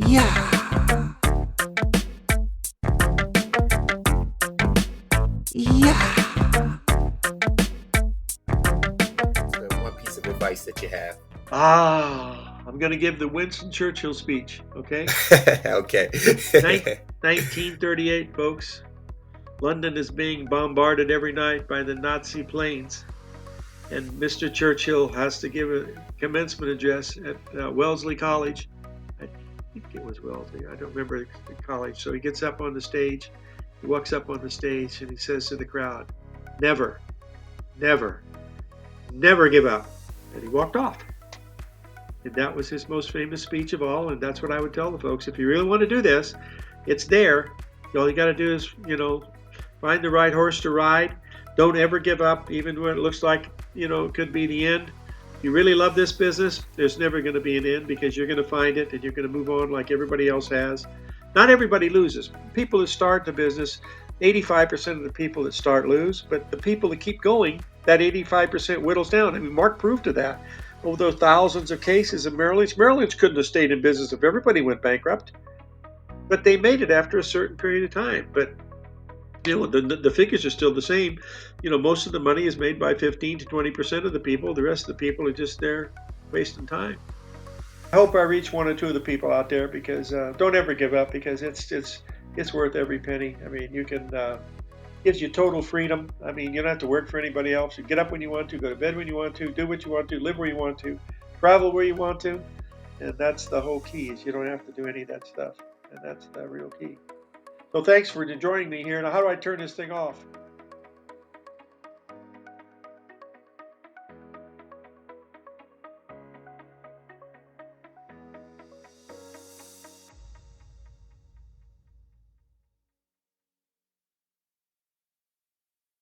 Yeah. Yeah. So one piece of advice that you have. I'm going to give the Winston Churchill speech, okay? Okay. 1938, folks. London is being bombarded every night by the Nazi planes, and Mr. Churchill has to give a commencement address at Wellesley College. I think it was Wellesley. I don't remember the college. So he gets up on the stage. He walks up on the stage and he says to the crowd, "Never, never, never give up." And he walked off. And that was his most famous speech of all. And that's what I would tell the folks. If you really want to do this, it's there. All you got to do is, find the right horse to ride. Don't ever give up, even when it looks like, it could be the end. If you really love this business, there's never going to be an end because you're going to find it and you're going to move on like everybody else has. Not everybody loses. People that start the business, 85% of the people that start lose, but the people that keep going, that 85% whittles down. I mean, Mark proved to that. Over those thousands of cases of Merrill Lynch couldn't have stayed in business if everybody went bankrupt. But they made it after a certain period of time. But the figures are still the same. Most of the money is made by 15 to 20% of the people. The rest of the people are just there wasting time. I hope I reach one or two of the people out there because don't ever give up because it's worth every penny. I mean, you can gives you total freedom. I mean, you don't have to work for anybody else. You get up when you want to, go to bed when you want to, do what you want to, live where you want to, travel where you want to, and that's the whole key. Is you don't have to do any of that stuff, and that's the real key. So thanks for joining me here. Now, how do I turn this thing off?